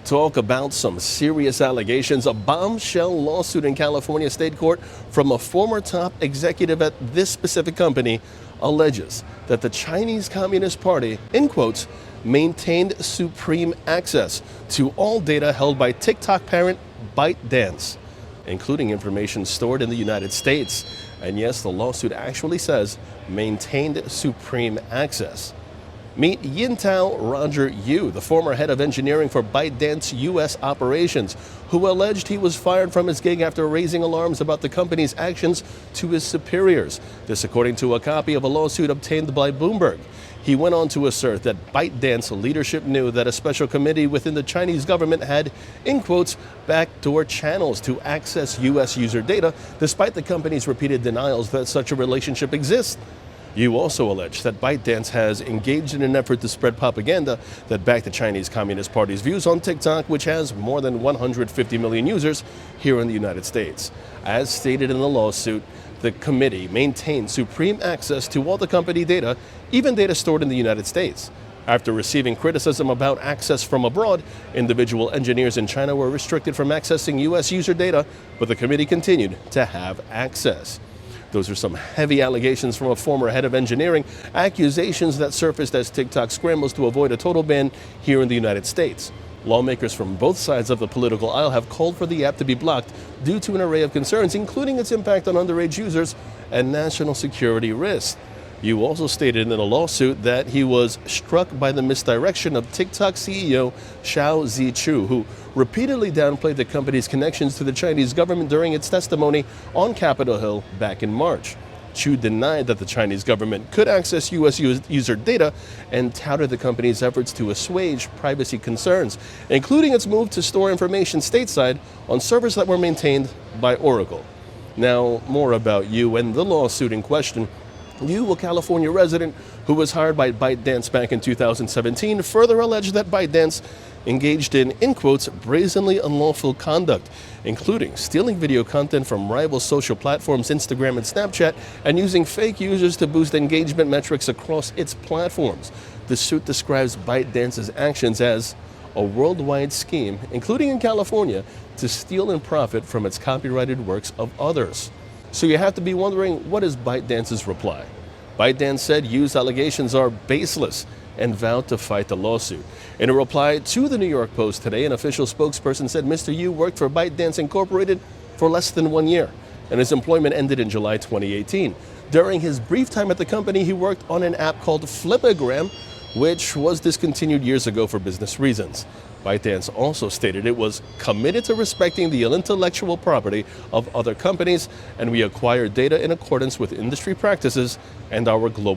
Talk about some serious allegations. A bombshell lawsuit in California state court from a former top executive at this specific company alleges that the Chinese Communist Party, in quotes, maintained supreme access to all data held by TikTok parent ByteDance, including information stored in the United States. And yes, the lawsuit actually says maintained supreme access. Meet Yintao Roger Yu, the former head of engineering for ByteDance U.S. operations, who alleged he was fired from his gig after raising alarms about the company's actions to his superiors. This according to a copy of a lawsuit obtained by Bloomberg. He went on to assert that ByteDance leadership knew that a special committee within the Chinese government had, in quotes, backdoor channels to access U.S. user data, despite the company's repeated denials that such a relationship exists. Yu also alleged that ByteDance has engaged in an effort to spread propaganda that backed the Chinese Communist Party's views on TikTok, which has more than 150 million users here in the United States. As stated in the lawsuit, the committee maintained supreme access to all the company data, even data stored in the United States. After receiving criticism about access from abroad, individual engineers in China were restricted from accessing U.S. user data, but the committee continued to have access. Those are some heavy allegations from a former head of engineering, accusations that surfaced as TikTok scrambles to avoid a total ban here in the United States. Lawmakers from both sides of the political aisle have called for the app to be blocked due to an array of concerns, including its impact on underage users and national security risks. Yu also stated in a lawsuit that he was struck by the misdirection of TikTok CEO Shao Zichu, who repeatedly downplayed the company's connections to the Chinese government during its testimony on Capitol Hill back in March. Chu denied that the Chinese government could access U.S. user data and touted the company's efforts to assuage privacy concerns, including its move to store information stateside on servers that were maintained by Oracle. Now, more about Yu and the lawsuit in question. Yu, a California resident who was hired by ByteDance back in 2017, further alleged that ByteDance engaged in quotes, brazenly unlawful conduct, including stealing video content from rival social platforms Instagram and Snapchat and using fake users to boost engagement metrics across its platforms. The suit describes ByteDance's actions as a worldwide scheme, including in California, to steal and profit from its copyrighted works of others. So you have to be wondering, what is ByteDance's reply? ByteDance said Yu's allegations are baseless and vowed to fight the lawsuit. In a reply to the New York Post today, an official spokesperson said Mr. Yu worked for ByteDance Incorporated for less than 1 year, and his employment ended in July 2018. During his brief time at the company, he worked on an app called Flipagram, which was discontinued years ago for business reasons. ByteDance also stated it was committed to respecting the intellectual property of other companies, and we acquire data in accordance with industry practices and our global